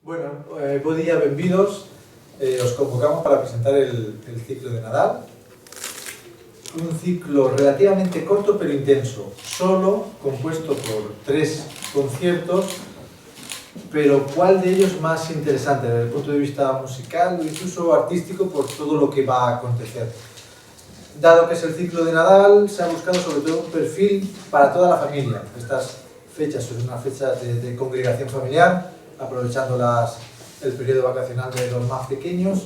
Bueno, bo día, benvidos. Os convocamos para presentar el ciclo de Nadal. Un ciclo relativamente corto pero intenso, solo compuesto por 3 conciertos, pero ¿cuál de ellos más interesante desde el punto de vista musical o incluso artístico por todo lo que va a acontecer? Dado que es el ciclo de Nadal, se ha buscado sobre todo un perfil para toda la familia. Estas fechas son una fecha de congregación familiar, aprovechando el periodo vacacional de los más pequeños,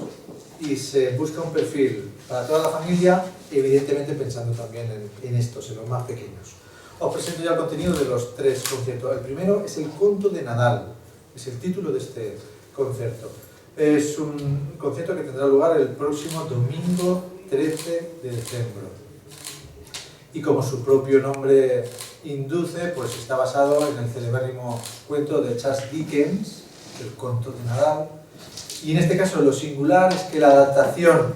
y se busca un perfil para toda la familia, evidentemente pensando también en estos, en los más pequeños. Os presento ya el contenido de los 3 conciertos. El primero es el Conto de Nadal, es el título de este concierto. Es un concierto que tendrá lugar el próximo domingo 13 de diciembre. Y como su propio nombre induce, pues está basado en el celebérrimo cuento de Charles Dickens, el Conto de Nadal. Y en este caso lo singular es que la adaptación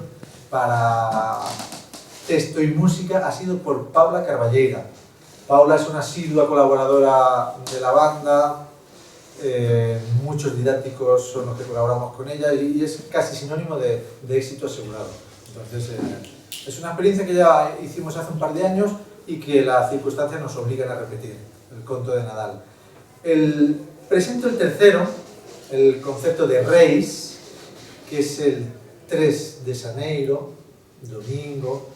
para texto y música ha sido por Paula Carballeira. Paula es una asidua colaboradora de la banda, muchos didácticos son los que colaboramos con ella y es casi sinónimo de éxito asegurado. Entonces, es una experiencia que ya hicimos hace un par de años y que las circunstancias nos obligan a repetir, el Conto de Nadal. Presento el tercero, el concepto de Reis, que es el 3 de Janeiro, domingo.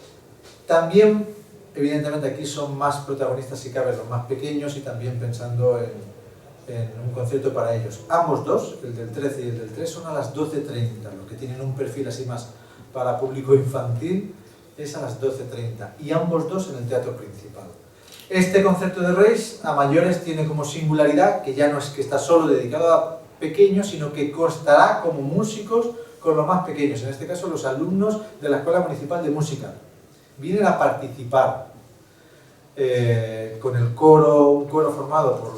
También, evidentemente, aquí son más protagonistas si cabe los más pequeños y también pensando en un concierto para ellos. Ambos dos, el del 13 y el del 3, son a las 12:30, los que tienen un perfil así más para público infantil es a las 12:30 y ambos dos en el teatro principal. Este concepto de Reis a mayores tiene como singularidad que ya no es que está solo dedicado a pequeños, sino que constará como músicos con los más pequeños, en este caso los alumnos de la Escuela Municipal de Música. Vienen a participar con el coro, un coro formado por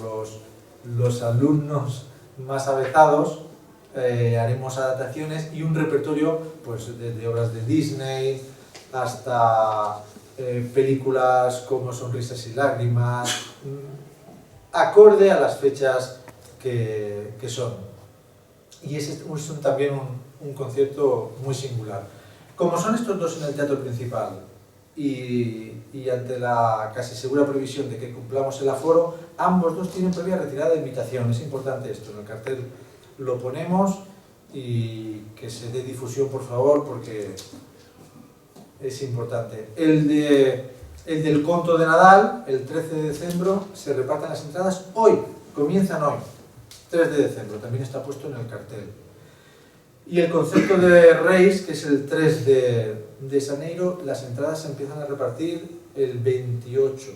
los alumnos más avezados. Haremos adaptaciones y un repertorio pues, desde obras de Disney hasta películas como Sonrisas y Lágrimas, acorde a las fechas que son. Y es también un concierto muy singular. Como son estos dos en el teatro principal y ante la casi segura previsión de que cumplamos el aforo, ambos dos tienen previa retirada de invitación. Es importante esto, en el cartel lo ponemos y que se dé difusión, por favor, porque es importante. El del Conto de Nadal, el 13 de diciembre, se reparten las entradas hoy, comienzan hoy, 3 de diciembre, también está puesto en el cartel. Y el concepto de Reis, que es el 3 de Janeiro, las entradas se empiezan a repartir el 28,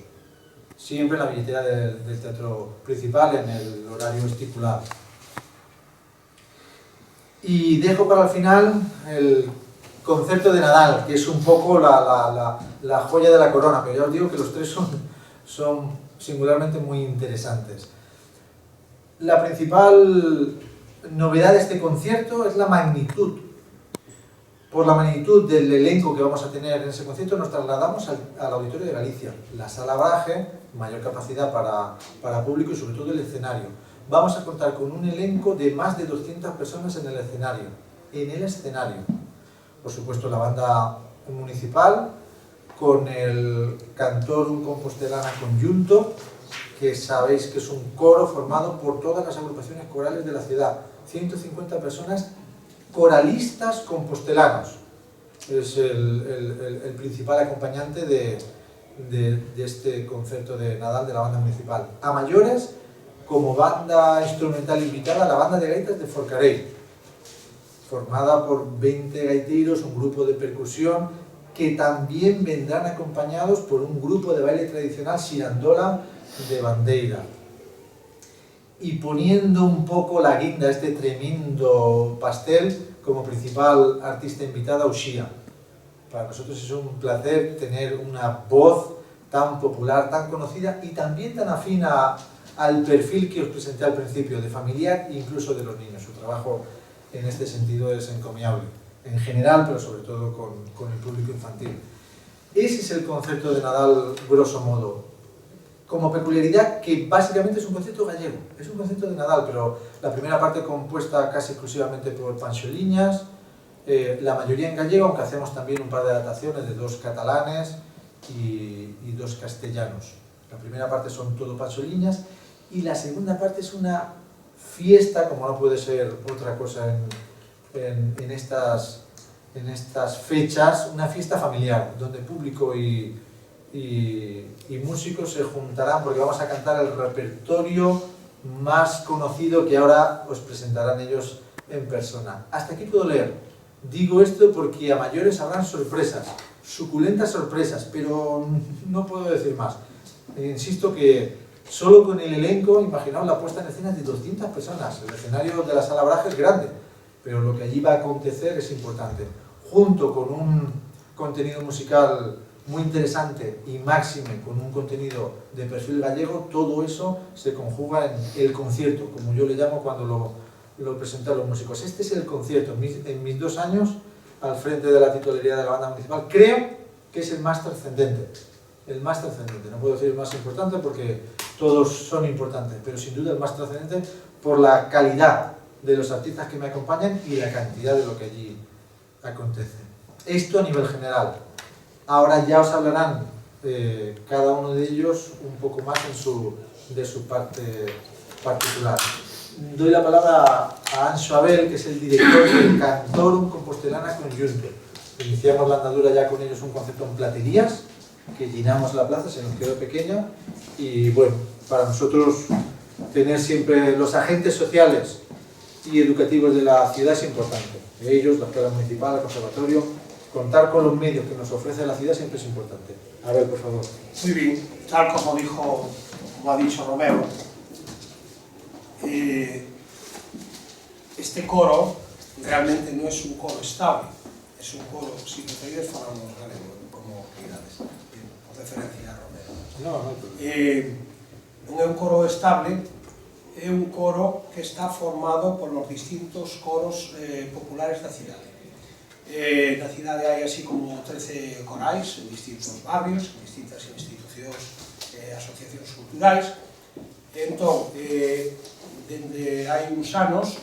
siempre en la billetera del teatro principal, en el horario estipulado. Y dejo para el final el concepto de Nadal, que es un poco la joya de la corona, pero ya os digo que los 3 son singularmente muy interesantes. La principal novedad de este concierto es la magnitud. Por la magnitud del elenco que vamos a tener en ese concierto nos trasladamos al Auditorio de Galicia, la Sala Brahe, mayor capacidad para público y sobre todo el escenario. Vamos a contar con un elenco de más de 200 personas en el escenario. Por supuesto, la banda municipal, con el Cantorum Compostelana Conjunto, que sabéis que es un coro formado por todas las agrupaciones corales de la ciudad. 150 personas coralistas compostelanos. Es el principal acompañante de este concerto de Nadal de la banda municipal. A mayores, como banda instrumental invitada, la banda de gaitas de Forcarell, formada por 20 gaiteros, un grupo de percusión, que también vendrán acompañados por un grupo de baile tradicional Xirandola de Bandeira. Y poniendo un poco la guinda a este tremendo pastel, como principal artista invitada, Uxía. Para nosotros es un placer tener una voz tan popular, tan conocida y también tan afín al perfil que os presenté al principio, de familiar e incluso de los niños. Su trabajo en este sentido es encomiable, en general, pero sobre todo con el público infantil. Ese es el concepto de Nadal, grosso modo. como peculiaridad que básicamente es un concierto gallego, es un concierto de Nadal, pero la primera parte compuesta casi exclusivamente por Panxoliñas, la mayoría en gallego, aunque hacemos también un par de adaptaciones de 2 catalanes y 2 castellanos. La primera parte son todo Panxoliñas y la segunda parte es una fiesta, como no puede ser otra cosa en estas fechas, una fiesta familiar, donde público y músicos se juntarán porque vamos a cantar el repertorio más conocido que ahora os presentarán ellos en persona. Hasta aquí puedo leer. Digo esto porque a mayores habrán sorpresas, suculentas sorpresas, pero no puedo decir más. Insisto que solo con el elenco, imaginaos la puesta en escena de 200 personas. El escenario de la Sala Braga es grande, pero lo que allí va a acontecer es importante. Junto con un contenido musical muy interesante y máxime, con un contenido de perfil gallego, todo eso se conjuga en el concierto, como yo le llamo cuando lo presenté a los músicos. Este es el concierto. En mis 2 años al frente de la titularidad de la banda municipal, creo que es el más trascendente. El más trascendente. No puedo decir el más importante porque todos son importantes, pero sin duda el más trascendente por la calidad de los artistas que me acompañan y la cantidad de lo que allí acontece. Esto a nivel general. Ahora ya os hablarán cada uno de ellos un poco más de su parte particular. Doy la palabra a Anxo Abel, que es el director del Cantorum Compostelana Conjunto. Iniciamos la andadura ya con ellos un concepto en platerías, que llenamos la plaza, se nos quedó pequeña, y bueno, para nosotros tener siempre los agentes sociales y educativos de la ciudad es importante. Ellos, la escuela municipal, el conservatorio, contar con los medios que nos ofrece la ciudad siempre es importante. A ver, por favor. Muy bien, tal como ha dicho Romero, este coro realmente no es un coro estable, es un coro, si preferís, falamos galego, como queirades, por referencia a Romero. Non é un coro estable, é un coro que está formado por los distintos coros populares da cidade. Na cidade hai así como 13 corais en distintos barrios, en distintas institucións e asociacións culturais. Entón, dende hai uns anos,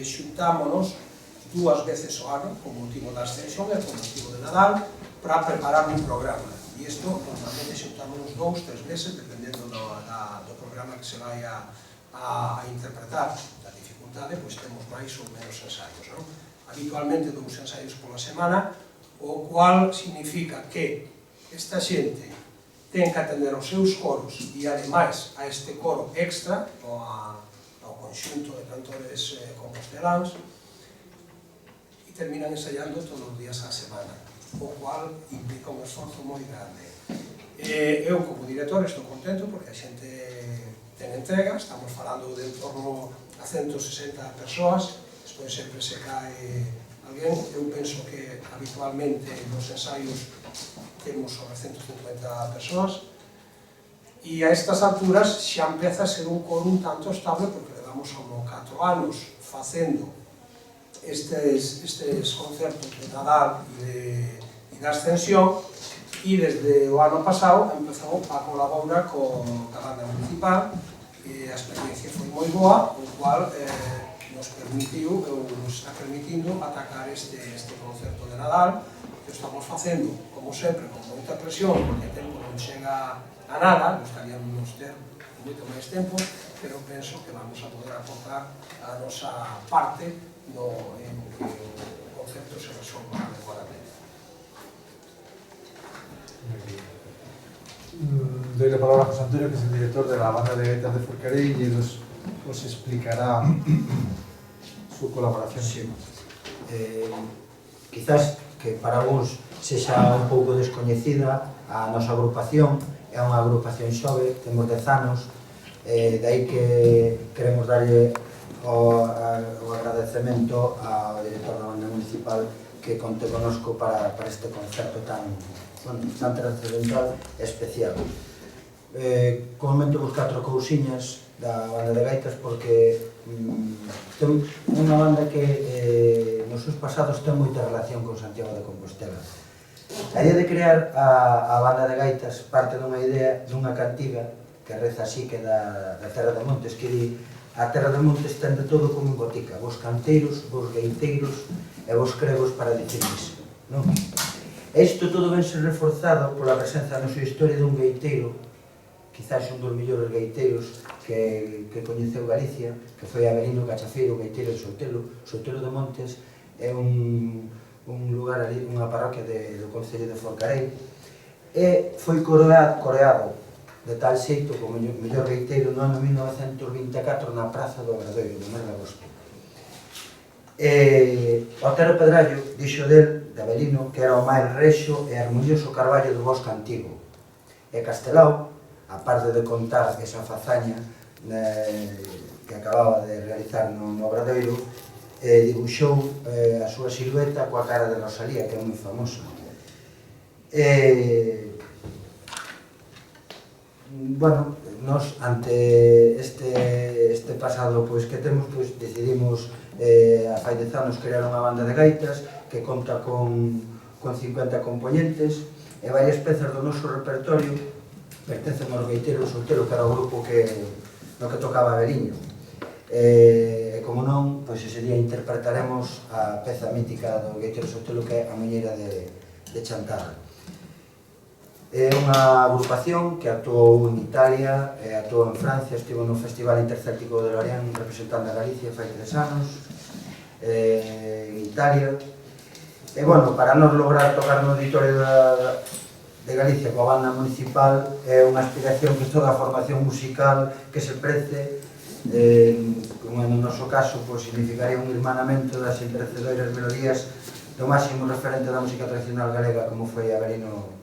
xuntámonos 2 veces ao ano, con motivo da Ascensión e con motivo de Nadal, para preparar un programa. E isto, normalmente, xuntámonos 2, 3 meses, dependendo do programa que se vai a interpretar. Da dificultade, pois temos máis ou menos ensaios, non? Habitualmente 2 ensaios pola semana, o cual significa que esta xente ten que atender os seus coros e, ademais, a este coro extra, ao conxunto de cantores composteláns, e terminan ensaiando todos os días á semana, o cual implica un esforzo moi grande. Eu, como director, estou contento porque a xente ten entrega, estamos falando de en torno a 160 persoas, despois sempre se cae alguén. Eu penso que habitualmente nos ensaios temos sobre 150 persoas e a estas alturas xa empeza a ser un coro un tanto estable porque levamos como 4 anos facendo estes concertos de Nadal e da Ascensión e desde o ano pasado empezou a colaborar con a banda municipal e a experiencia foi moi boa, o cual nos permitiu, ou nos está permitindo atacar este concerto de Nadal, que estamos facendo, como sempre, con moita presión, porque o tempo non chega a nada, gostaríamos ter moito máis tempo, pero penso que vamos a poder aportar a nosa parte en que o concerto se resolva adecuadamente. Doy la palabra a José Antonio, que es el director de la banda de gaitas de Forcarei, y él os explicará su colaboración. Sí. Quizás que para vos sexa un pouco descoñecida a nosa agrupación, é unha agrupación xove, temos 10 anos, dai que queremos darlle o agradecemento ao director da banda municipal que conte conosco para este concerto tan trascendental e especial. Comento vos 4 cousiñas da banda de gaitas porque é unha banda que nos seus pasados ten moita relación con Santiago de Compostela. A idea de crear a banda de gaitas parte dunha idea dunha cantiga reza así, que da Terra de Montes, que di: a Terra de Montes ten de todo como en botica, vos canteiros, vos gaiteiros e vos cregos para dicir misa, non? E isto todo ven ser reforzado pola presenza na súa historia dun gaiteiro, quizás un dos mellores gaiteiros que coñeceu Galicia, que foi Avelino Cachafeiro, gaiteiro de Sotelo. Sotelo de Montes é un lugar ali, unha parroquia do concello de Forcarei, e foi coreado de tal xeito como mellor gaiteiro no ano 1924 na Praza do Obradoiro, no mes de agosto. Otero Pedrallo dixo del, de Avelino, que era o máis rexo e harmonioso carballo do bosque antigo. E Castelao, aparte de contar esa fazaña que acababa de realizar no Obradoiro, dibuixou a súa silueta coa cara de Rosalía, que é moi famosa. Bueno, nos ante este pasado que temos, decidimos a fai 10 anos crear unha banda de gaitas que conta con 50 componentes, e varias pezas do noso repertorio pertencen aos gaiteiros Sotelo, que era o grupo no que tocaba Aveliño. E como non, ese día interpretaremos a peza mítica do gaiteiro Sotelo, que é a Muñeira de Chantada. É unha agrupación que actuou en Italia, actuou en Francia, estivo no Festival Intercéltico de Lorient representando a Galicia fai 3 anos, en Italia. E, bueno, para nos lograr tocar no auditorio de Galicia coa banda municipal é unha aspiración que toda a formación musical que se prece, como no noso caso, significaría un irmanamento das imperecedoiras melodías do máximo referente da música tradicional galega, como foi Avelino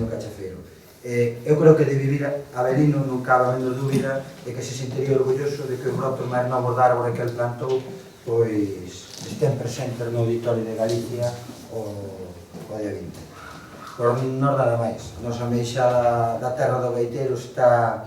Cachafeiro. Eu creo que de vivir Avelino non cabe menos dúbida de que se sentiría orgulloso de que os brotos máis novos da árbore que el plantou estén presentes no auditorio de Galicia o día 20. Por non nada máis, nosa meixada da terra do gaiteiro está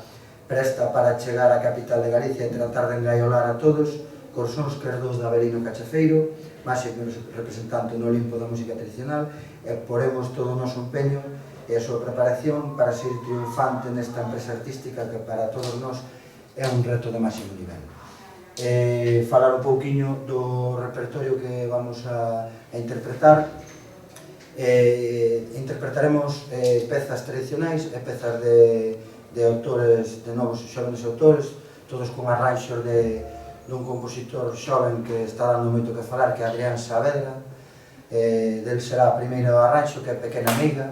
presta para chegar á capital de Galicia e tratar de engaiolar a todos cos sons que herdou de Avelino Cachafeiro, máximo representante no Olimpo da música tradicional, e poremos todo o noso empeño e a súa preparación para ser triunfante nesta empresa artística que para todos nós é un reto de máximo nivel. Falar un pouquiño do repertorio que vamos a interpretar. Interpretaremos pezas tradicionais e pezas de autores, de novos xóvenes autores, todos con arranxos dun compositor xoven que está dando moito que falar, que é Adrián Saavedra. Del será o primeiro arranxo, que é Pequena Amiga,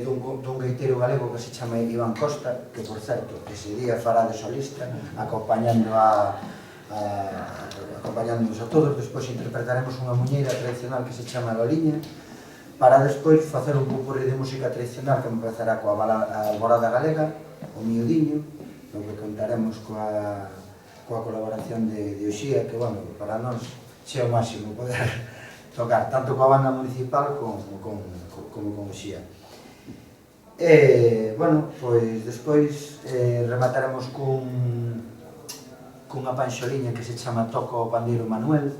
dun gaiteiro galego que se chama Iván Costa, que, por certo, ese día fará de solista, acompañándonos a todos. Despois interpretaremos unha muñeira tradicional que se chama Loliña, para despois facer un pupurri de música tradicional que empezará coa Alborada Galega, o Miudiño, no que contaremos coa colaboración de Uxía, que, bueno, para nós é o máximo poder tocar, tanto coa banda municipal como con Uxía. Bueno, despois remataremos cunha panxoliña que se chama Toco o Pandeiro Manuel,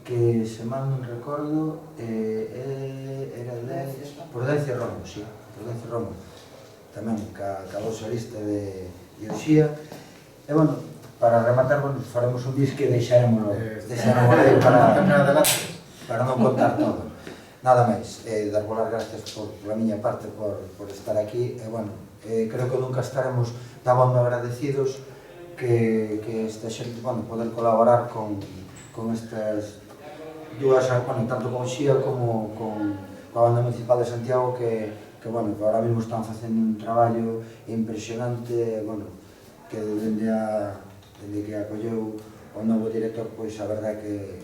que, se mal non recordo, era de Prudencia Romo, sí, Prudencia Romo, tamén ca voz solista de Uxía. E, bueno, para rematar, faremos un disco e deixaremos aí para non contar todo. Nada máis, dar as gracias pola miña parte por estar aquí, e, bueno, creo que nunca estaremos tan bon agradecidos que esta xente, bueno, poder colaborar con estas dúas, bueno, tanto con Xía como coa banda municipal de Santiago, que bueno, que ahora mesmo están facendo un traballo impresionante, bueno, que dende que acolleu o novo director, pois a verdade que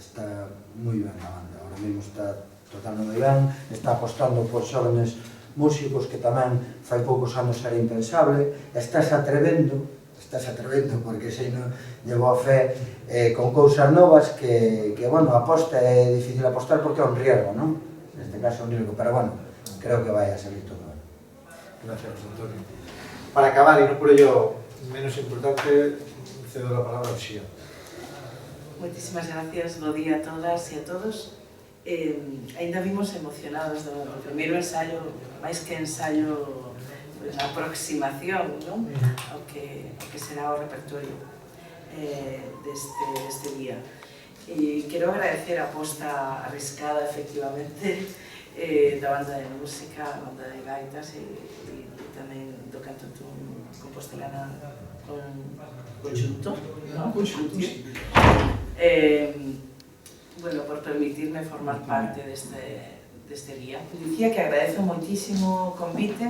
está moi ben a banda, ahora mesmo está totalmente moi ben, está apostando por xóvenes músicos que tamén fai poucos anos era impensable, estás atrevendo porque se non llevou a fe con cousas novas que, bueno, aposta é difícil apostar porque é un riesgo, non? Neste caso é un riesgo, pero, bueno, creo que vai a salir todo ben. Gracias, Antonio. Para acabar, y no por ello menos importante, cedo la palabra a Uxía. Moitísimas gracias, bo día a todas e a todos. Ainda vimos emocionados do primeiro ensaio máis que ensayo, pois, a aproximación, non? Ao que será o repertorio deste día. E quero agradecer a aposta arriscada, efectivamente, da banda de música, a banda de gaitas e tamén do canto compostelana conxunto, non? Conxunto, sí. Bueno, por permitirme formar parte deste día. Dicía que agradezo moitísimo o convite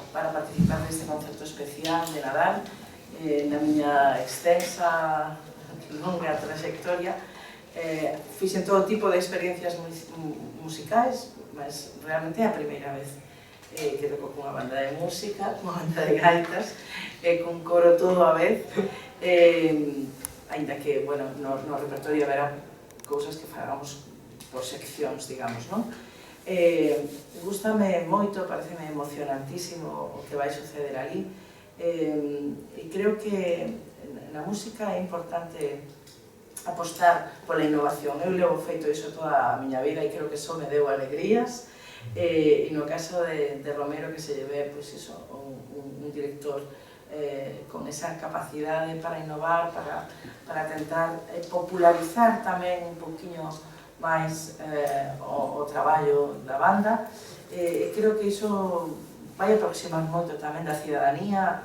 para participar neste concerto especial de Nadal na miña extensa, longa trayectoria. Fixen todo tipo de experiencias musicais, mas realmente é a primeira vez que toco cunha banda de música, cunha banda de gaitas, cun coro todo a vez, aínda que, bueno, no repertorio haberá cousas que falamos por seccións, digamos, non? Gústame moito, pareceme emocionantísimo o que vai suceder ali, e creo que na música é importante apostar pola innovación. Eu levo feito iso toda a miña vida e creo que só me deu alegrías, e no caso de Romero, que se lleve, pois iso, un director con esa capacidade para innovar, para tentar popularizar tamén un poquinho máis o traballo da banda. Creo que iso vai aproximar moito tamén da cidadanía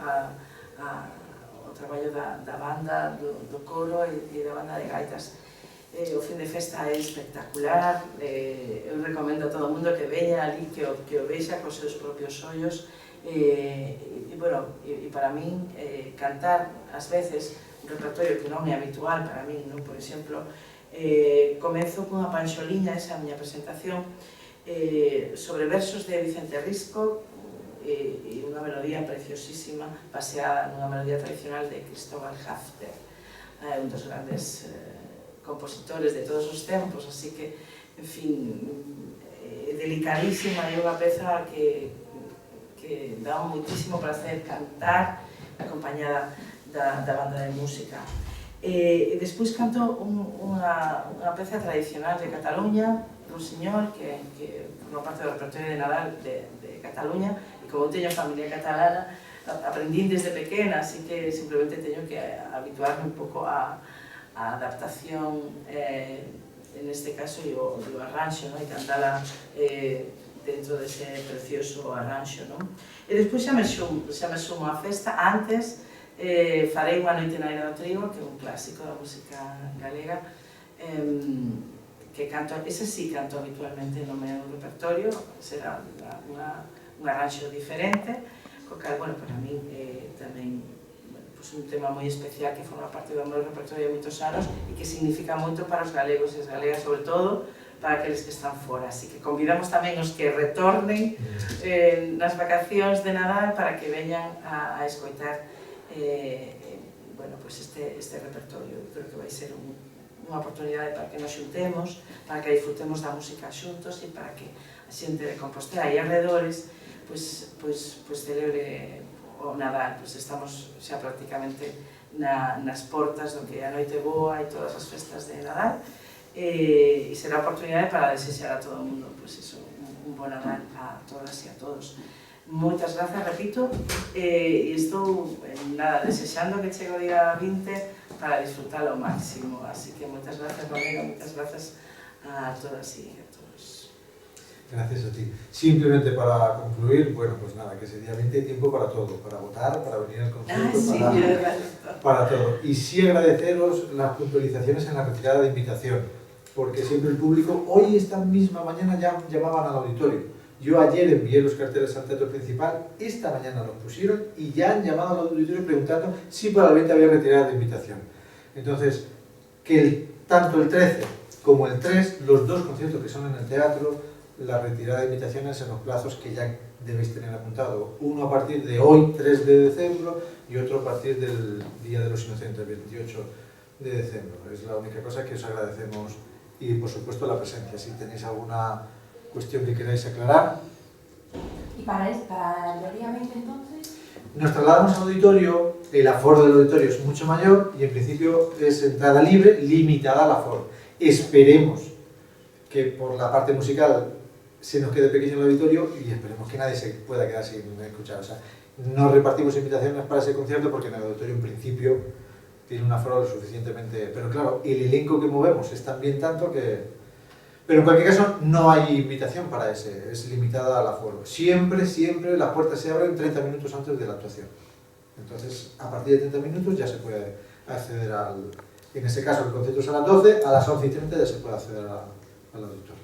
ao traballo da banda, do coro e da banda de gaitas. O fin de festa é espectacular, eu recomendo a todo o mundo que veña ali, que o vexa cos seus propios ollos. E para min, cantar, ás veces, un repertorio que non é habitual para min, non? Por exemplo, comenzo cunha panxoliña, esa miña presentación, sobre versos de Vicente Risco e unha melodía preciosísima baseada nunha melodía tradicional de Cristóbal Hafter, un dos grandes compositores de todos os tempos, así que, en fin, delicadísima, é unha peza que dá moitísimo prazer cantar acompañada da banda de música. E despois canto unha peza tradicional de Cataluña, Rusiñol, que forma parte do repertorio de Nadal de Cataluña, e como eu teño familia catalana, aprendín desde pequena, así que simplemente teño que habituarme un pouco á adaptación, en este caso, e o arranxo, e cantala dentro dese precioso arranxo, non? E despois xa me sumo á festa. Antes farei Unha noite na Era do Trigo, que é un clásico da música galega, que canto, ese sí canto habitualmente no meu repertorio, será un arranxo diferente, co cal, bueno, para min tamén un tema moi especial que forma parte do meu repertorio de moitos anos e que significa moito para os galegos e as galegas, sobre todo para aqueles que están fora. Así que convidamos tamén os que retornen nas vacacións de Nadal para que veñan a escoitar este repertorio. Creo que vai ser unha oportunidade para que nos xuntemos, para que disfrutemos da música xuntos e para que a xente de Compostela e arredores celebre o Nadal. Estamos xa prácticamente nas portas do que é a Noite Boa e todas as festas de Nadal, e será a oportunidade para desexar a todo o mundo un bon Nadal a todas e a todos. Moitas grazas, repito, e estou desexando que chegue o día 20 para disfrutalo ao máximo, así que moitas grazas, Romero, moitas grazas a todas e a todos. Gracias a ti. Simplemente para concluir, bueno, pues nada, que ese día 20 hay tiempo para todo, para votar, para venir al concierto, para todo. Y sí agradeceros las puntualizaciones en la retirada de invitación, porque siempre el público, hoy esta misma mañana ya llamaban al auditorio. Yo ayer envié los carteles al teatro principal, esta mañana los pusieron y ya han llamado al auditorio preguntando si para el 20 había retirada de invitación. Entonces, que tanto el 13 como el 3, los dos conciertos que son en el teatro, la retirada de invitaciones en los plazos que ya debéis tener apuntado. Uno a partir de hoy, 3 de diciembre, y otro a partir del Día de los Inocentes, 28 de diciembre. Es la única cosa que os agradecemos y, por supuesto, la presencia. Si tenéis alguna cuestión que queráis aclarar. ¿Y para el día 20 entonces? Nos trasladamos al auditorio, el aforo del auditorio es mucho mayor y en principio es entrada libre, limitada al aforo. Esperemos que por la parte musical se nos quede pequeño el auditorio y esperemos que nadie se pueda quedar sin escuchar. O sea, no repartimos invitaciones para ese concierto porque en el auditorio en principio tiene un aforo lo suficientemente... Pero claro, el elenco que movemos es también tanto que... Pero en cualquier caso no hay invitación para ese, es limitada al aforo. Siempre, siempre las puertas se abren 30 minutos antes de la actuación. Entonces, a partir de 30 minutos ya se puede acceder al... En ese caso el concierto es a las 12, a las 11:30 ya se puede acceder al auditorio.